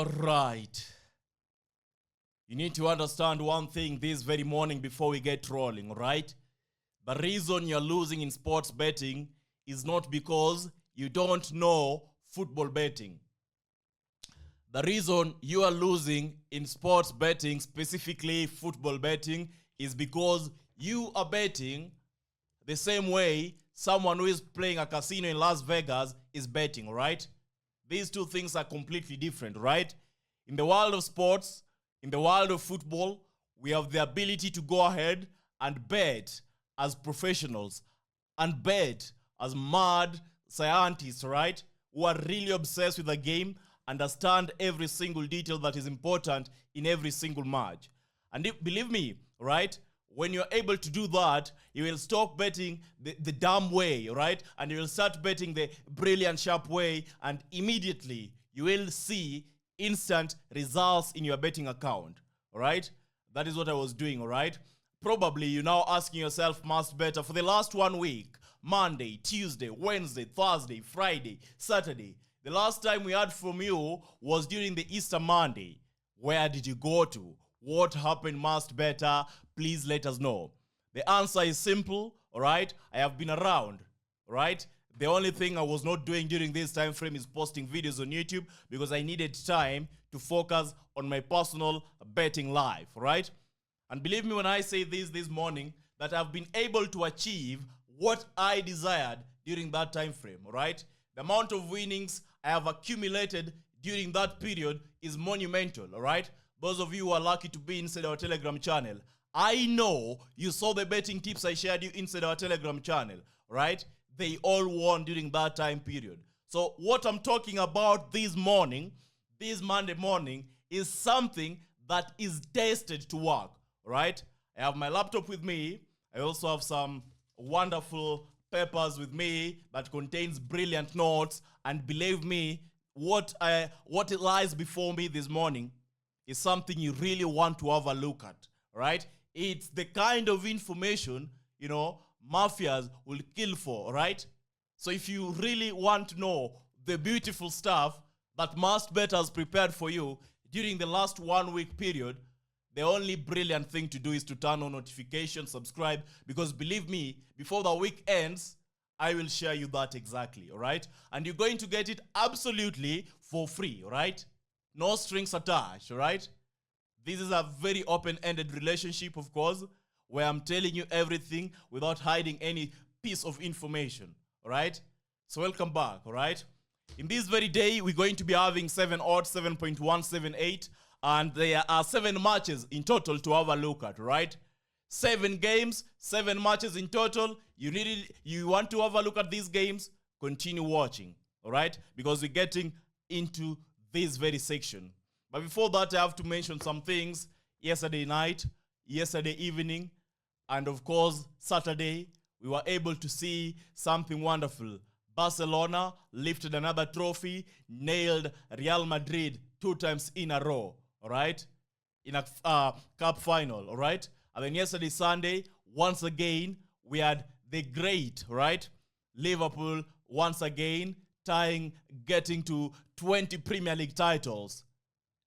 right. You need to understand one thing this very morning before we get rolling, right? The reason you're losing in sports betting is not because you don't know football betting. The reason you are losing in sports betting, specifically football betting, is because you are betting the same way someone who is playing a casino in Las Vegas is betting, right? These two things are completely different, right? In the world of sports, in the world of football, we have the ability to go ahead and bet as professionals and bet as mad scientists, right? Who are really obsessed with the game, understand every single detail that is important in every single match. And believe me, right? When you're able to do that, you will stop betting the dumb way, right? And you will start betting the brilliant, sharp way, and immediately you will see instant results in your betting account, all right? That is what I was doing, all right? Probably you're now asking yourself, must better, for the last 1 week, Monday, Tuesday, Wednesday, Thursday, Friday, Saturday, the last time we heard from you was during the Easter Monday. Where did you go to? What happened, must better? Please let us know. The answer is simple, all right? I have been around, all right? The only thing I was not doing during this time frame is posting videos on YouTube because I needed time to focus on my personal betting life, right? And believe me when I say this morning, that I've been able to achieve what I desired during that time frame, all right? The amount of winnings I have accumulated during that period is monumental, all right? Those of you who are lucky to be inside our Telegram channel, I know you saw the betting tips I shared you inside our Telegram channel, right? They all won during that time period. So what I'm talking about this morning, this Monday morning, is something that is tested to work, right? I have my laptop with me. I also have some wonderful papers with me that contains brilliant notes. And believe me, what lies before me this morning is something you really want to have a look at, right? It's the kind of information, you know, mafias will kill for, right? So if you really want to know the beautiful stuff that Must Bet has prepared for you during the last 1 week period, the only brilliant thing to do is to turn on notifications, subscribe, because believe me, before the week ends, I will share you that exactly, all right? And you're going to get it absolutely for free, all right? No strings attached, all right? This is a very open-ended relationship, of course, where I'm telling you everything without hiding any piece of information, all right? So welcome back, all right? In this very day, we're going to be having 7 odds, 7.178, and there are 7 matches in total to have a look at, right? 7 games, 7 matches in total. You want to have a look at these games? Continue watching, all right? Because we're getting into this very section. But before that, I have to mention some things. Yesterday night, yesterday evening, and of course, Saturday, we were able to see something wonderful. Barcelona lifted another trophy, nailed Real Madrid 2 times in a row, all right? In a cup final, all right? And then yesterday, Sunday, once again, we had the great, right? Liverpool, once again, getting to 20 Premier League titles.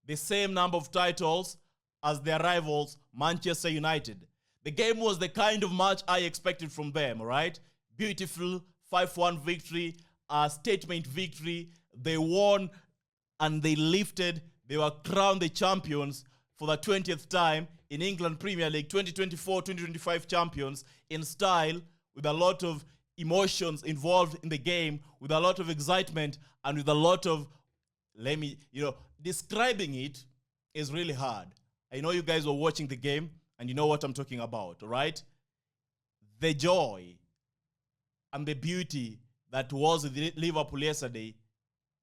The same number of titles as their rivals, Manchester United. The game was the kind of match I expected from them, right? Beautiful 5-1 victory, a statement victory. They won and they lifted. They were crowned the champions for the 20th time in England Premier League, 2024-2025 champions in style, with a lot of emotions involved in the game, with a lot of excitement, and with a lot of, describing it is really hard. I know you guys were watching the game, and you know what I'm talking about, right? The joy and the beauty that was Liverpool yesterday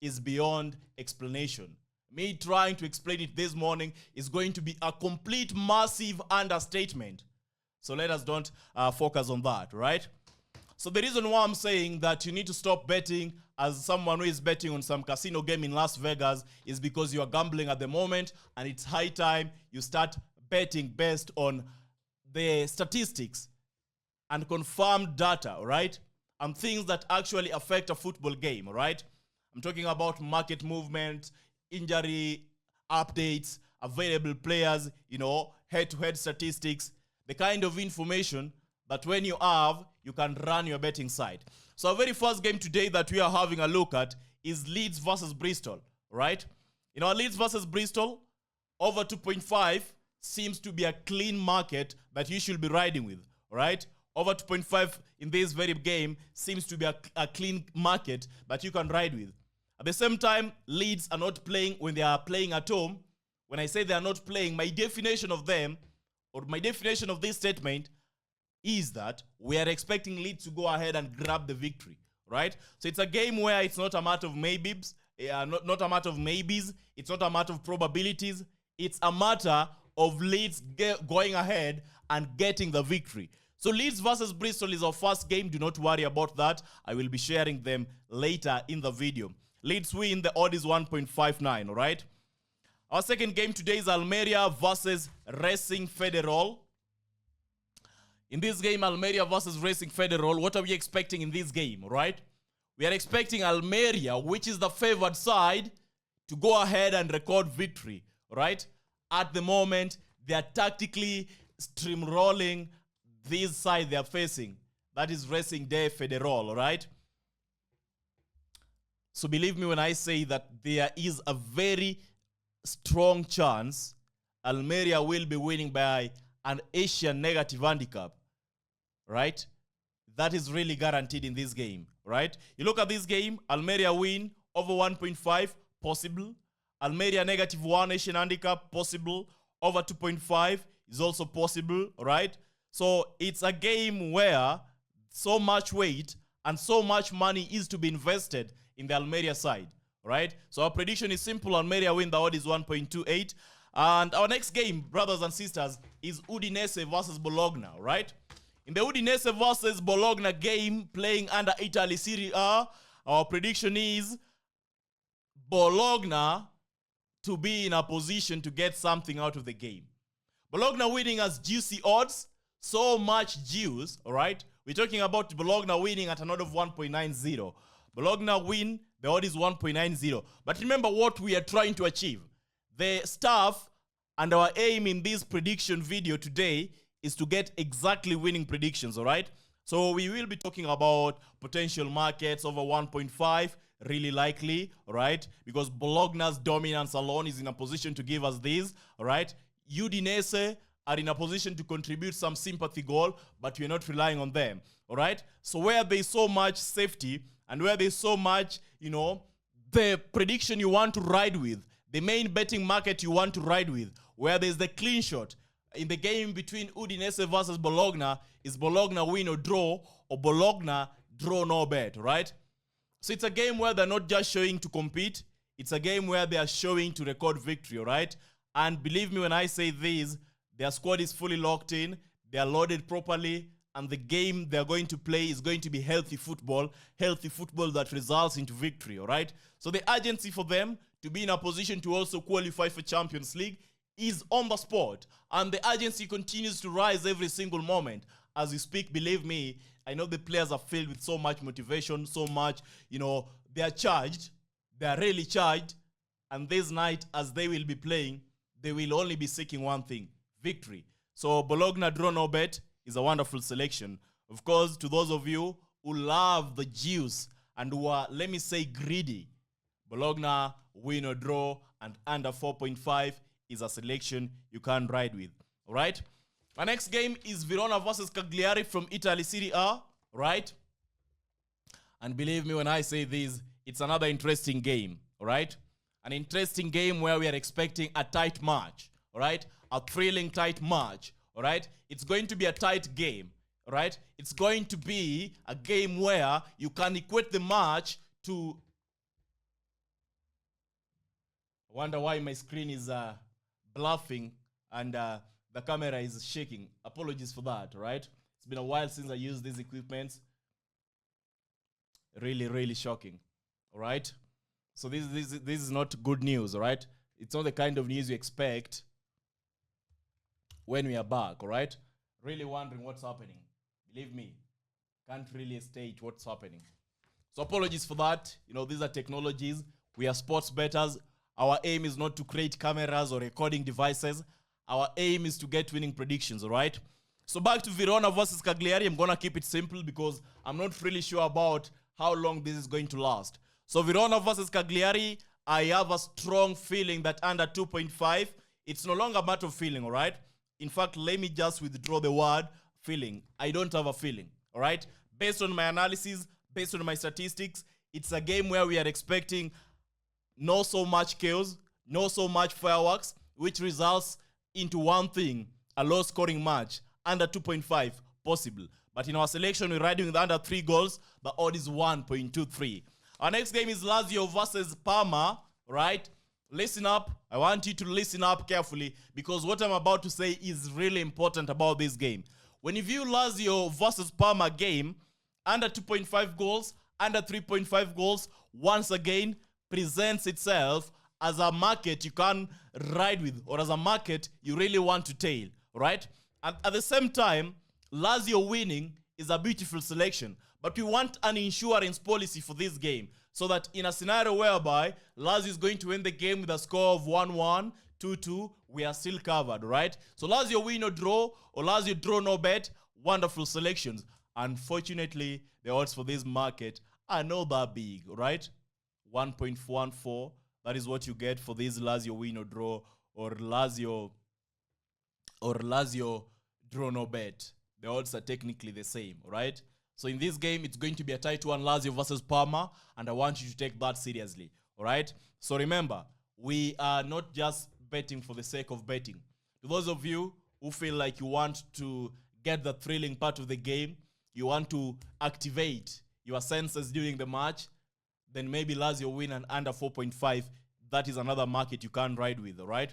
is beyond explanation. Me trying to explain it this morning is going to be a complete massive understatement. So let us don't focus on that, right? So the reason why I'm saying that you need to stop betting as someone who is betting on some casino game in Las Vegas is because you are gambling at the moment, and it's high time you start betting based on the statistics and confirmed data, right? And things that actually affect a football game, right? I'm talking about market movement, injury updates, available players, head-to-head statistics, the kind of information that when you have, you can run your betting side. So our very first game today that we are having a look at is Leeds versus Bristol, right? Leeds versus Bristol, over 2.5 seems to be a clean market that you should be riding with, right? Over 2.5 in this very game seems to be a clean market that you can ride with. At the same time, Leeds are not playing when they are playing at home. When I say they are not playing, my definition of them, or my definition of this statement, is that we are expecting Leeds to go ahead and grab the victory, right? So it's a game where it's not a matter of maybes, not a matter of maybes, it's not a matter of probabilities, it's a matter of Leeds going ahead and getting the victory. So Leeds versus Bristol is our first game. Do not worry about that. I will be sharing them later in the video. Leeds win, the odd is 1.59, all right? Our second game today is Almeria versus Racing Federal. In this game, Almeria versus Racing Federal, what are we expecting in this game, right? We are expecting Almeria, which is the favored side, to go ahead and record victory, right? At the moment, they are tactically steamrolling this side they are facing. That is Racing de Federal, right? So believe me when I say that there is a very strong chance Almeria will be winning by an Asian negative handicap, right? That is really guaranteed in this game, right? You look at this game, Almeria win over 1.5, possible. Almeria -1 Asian handicap, possible. Over 2.5 is also possible, right? So it's a game where so much weight and so much money is to be invested in the Almeria side, right? So our prediction is simple. Almeria win, the odd is 1.28. And our next game, brothers and sisters, is Udinese versus Bologna, right? In the Udinese versus Bologna game, playing under Italy Serie A, our prediction is Bologna to be in a position to get something out of the game. Bologna winning as juicy odds, so much juice, all right? We're talking about Bologna winning at an odd of 1.90. Bologna win, the odd is 1.90. But remember what we are trying to achieve. The staff and our aim in this prediction video today is to get exactly winning predictions, all right? So we will be talking about potential markets over 1.5, really likely, all right? Because Bologna's dominance alone is in a position to give us these, all right? Udinese are in a position to contribute some sympathy goal, but we're not relying on them, all right? So where there's so much safety and where there's so much, the prediction you want to ride with, the main betting market you want to ride with, where there's the clean shot in the game between Udinese versus Bologna, is Bologna win or draw, or Bologna draw no bet, right? So it's a game where they're not just showing to compete, it's a game where they are showing to record victory, right? And believe me when I say this, their squad is fully locked in, they are loaded properly, and the game they're going to play is going to be healthy football that results into victory, all right? So the urgency for them to be in a position to also qualify for Champions League is on the spot, and the urgency continues to rise every single moment. As we speak, believe me, I know the players are filled with so much motivation, so much, they are charged, they are really charged, and this night, as they will be playing, they will only be seeking one thing, victory. So Bologna draw no bet is a wonderful selection. Of course, to those of you who love the juice and who are, let me say, greedy, Bologna win or draw and under 4.5 is a selection you can ride with, all right? Our next game is Verona versus Cagliari from Italy Serie A, right? And believe me when I say this, it's another interesting game, all right? An interesting game where we are expecting a tight match, all right? A thrilling tight match, all right? It's going to be a tight game, all right? It's going to be a game where you can equate the match to... I wonder why my screen is bluffing and the camera is shaking. Apologies for that, right? It's been a while since I used these equipments. Really, really shocking, all right? So this is not good news, all right? It's not the kind of news you expect when we are back, all right? Really wondering what's happening. Believe me, can't really state what's happening. So apologies for that. These are technologies. We are sports bettors. Our aim is not to create cameras or recording devices. Our aim is to get winning predictions, all right? So back to Verona versus Cagliari. I'm going to keep it simple because I'm not really sure about how long this is going to last. So Verona versus Cagliari, I have a strong feeling that under 2.5, it's no longer a matter of feeling, all right? In fact, let me just withdraw the word feeling. I don't have a feeling, all right? Based on my analysis, based on my statistics, it's a game where we are expecting not so much chaos, not so much fireworks, which results into one thing, a low-scoring match, under 2.5, possible. But in our selection, we're riding with under 3 goals. The odd is 1.23. Our next game is Lazio versus Parma, right? Listen up. I want you to listen up carefully because what I'm about to say is really important about this game. When you view Lazio versus Parma game, under 2.5 goals, under 3.5 goals, once again, presents itself as a market you can ride with or as a market you really want to tail, right? And at the same time, Lazio winning is a beautiful selection, but we want an insurance policy for this game so that in a scenario whereby Lazio is going to win the game with a score of 1-1, 2-2, we are still covered, right? So Lazio win or draw, or Lazio draw no bet, wonderful selections. Unfortunately, the odds for this market are not that big, right? 1.14, that is what you get for this Lazio win or draw, or Lazio draw no bet. The odds are technically the same, right? So in this game, it's going to be a tight one, Lazio versus Parma, and I want you to take that seriously, all right? So remember, we are not just betting for the sake of betting. To those of you who feel like you want to get the thrilling part of the game, you want to activate your senses during the match, then maybe Lazio win and under 4.5. That is another market you can ride with, all right?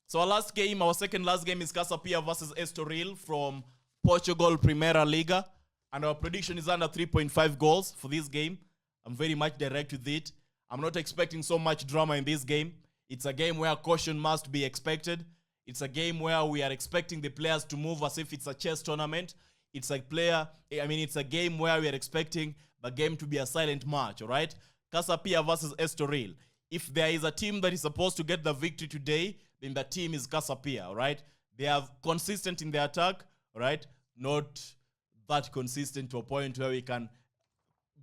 So our second last game is Casa Pia versus Estoril from Portugal Primeira Liga. And our prediction is under 3.5 goals for this game. I'm very much direct with it. I'm not expecting so much drama in this game. It's a game where caution must be expected. It's a game where we are expecting the players to move as if it's a chess tournament. It's a game where we are expecting the game to be a silent match, all right? Casa Pia versus Estoril. If there is a team that is supposed to get the victory today, then the team is Casa Pia, all right? They are consistent in their attack, all right? Not that consistent to a point where we can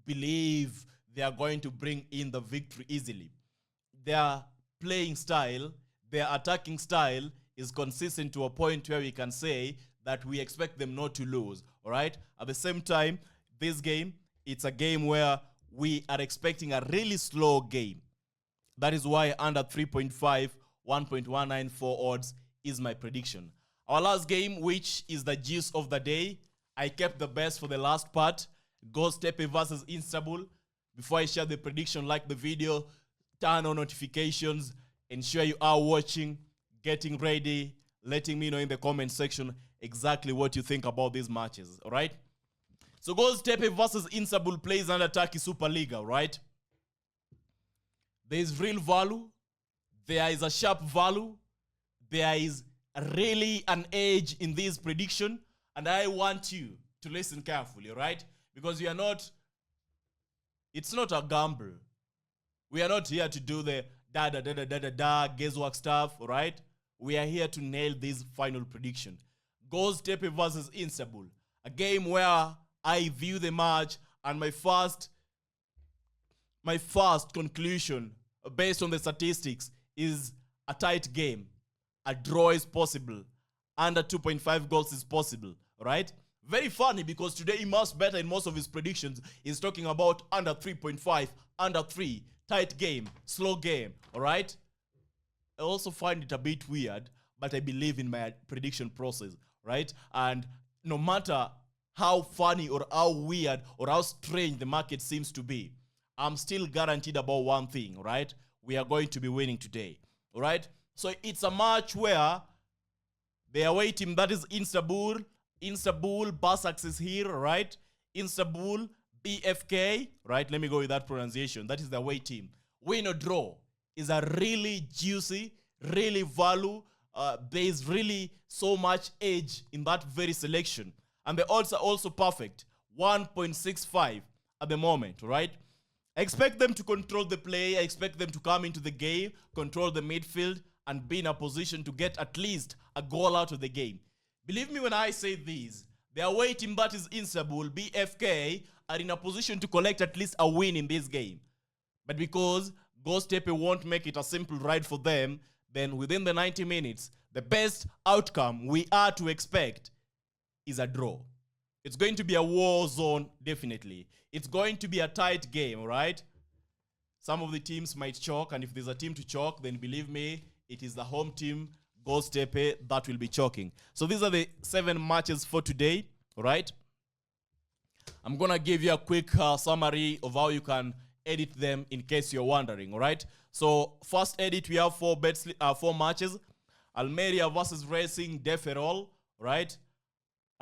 believe they are going to bring in the victory easily. Their playing style, their attacking style is consistent to a point where we can say that we expect them not to lose, all right? At the same time, this game, it's a game where we are expecting a really slow game. That is why under 3.5, 1.194 odds is my prediction. Our last game, which is the juice of the day, I kept the best for the last part. Goetze versus Istanbul. Before I share the prediction, like the video, turn on notifications, ensure you are watching, getting ready, letting me know in the comment section exactly what you think about these matches, all right? So Goetze versus Istanbul plays under Turkey Superliga, right? There is real value. There is a sharp value. There is really an edge in this prediction. And I want you to listen carefully, right? Because it's not a gamble. We are not here to do the guesswork stuff, right? We are here to nail this final prediction. Goetze versus Istanbul. A game where I view the match and my first conclusion based on the statistics is a tight game. A draw is possible. Under 2.5 goals is possible, right? Very funny because today he must better in most of his predictions is talking about under 3.5, under 3, tight game, slow game, all right? I also find it a bit weird, but I believe in my prediction process, right? And no matter how funny or how weird or how strange the market seems to be, I'm still guaranteed about one thing, right? We are going to be winning today, all right? So it's a match where the away team, that is Istanbul, Basak is here, right? Istanbul, BFK, right? Let me go with that pronunciation. That is the away team. Win or draw is a really juicy, really value. There is really so much edge in that very selection. And the odds are also perfect. 1.65 at the moment, right? I expect them to control the play. I expect them to come into the game, control the midfield, and be in a position to get at least a goal out of the game. Believe me when I say this, the away team, that is Istanbul, BFK, are in a position to collect at least a win in this game. But because Goetze won't make it a simple ride for them, then within the 90 minutes, the best outcome we are to expect is a draw. It's going to be a war zone, definitely. It's going to be a tight game, right? Some of the teams might choke, and if there's a team to choke, then believe me, it is the home team, Goetze, that will be choking. So these are the 7 matches for today, right? I'm going to give you a quick summary of how you can edit them in case you're wondering, all right? So first edit, we have 4 matches. Almeria versus Racing de Ferrol, right?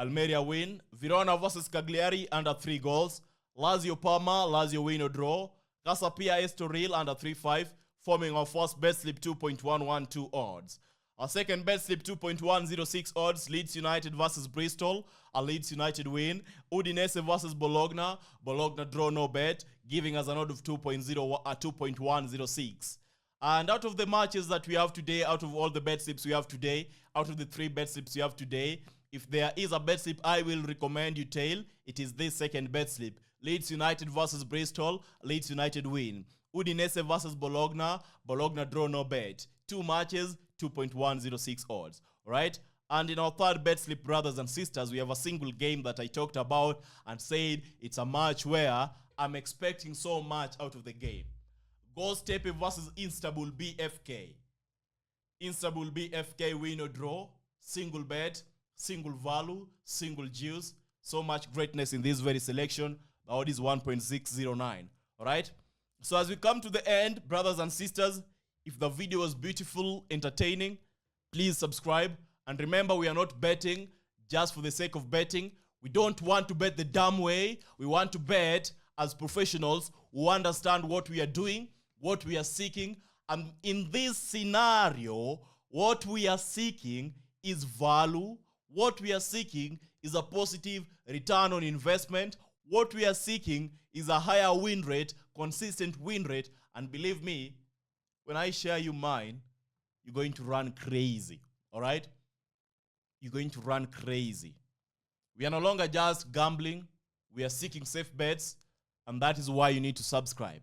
Almeria win. Verona versus Cagliari, under 3 goals. Lazio Parma, Lazio win or draw. Casa Pia Estoril, under 3.5, forming our first bet slip 2.112 odds. Our second bet slip 2.106 odds, Leeds United versus Bristol, a Leeds United win. Udinese versus Bologna, Bologna draw no bet, giving us an odd of 2.106. And out of the matches that we have today, out of all the bet slips we have today, out of the 3 bet slips we have today, if there is a bet slip I will recommend you tail, it is this second bet slip. Leeds United versus Bristol, Leeds United win. Udinese versus Bologna, Bologna draw no bet. 2 matches, 2.106 odds, right? And in our third bet slip, brothers and sisters, we have a single game that I talked about and said it's a match where I'm expecting so much out of the game. Goetze versus Istanbul BFK. Istanbul BFK win or draw, single bet, single value, single juice. So much greatness in this very selection. The odd is 1.609, all right? So as we come to the end, brothers and sisters, if the video was beautiful, entertaining, please subscribe. And remember, we are not betting just for the sake of betting. We don't want to bet the dumb way. We want to bet as professionals who understand what we are doing, what we are seeking. And in this scenario, what we are seeking is value. What we are seeking is a positive return on investment. What we are seeking is a higher win rate, consistent win rate. And believe me, when I share you mine, you're going to run crazy, all right? You're going to run crazy. We are no longer just gambling. We are seeking safe bets, and that is why you need to subscribe.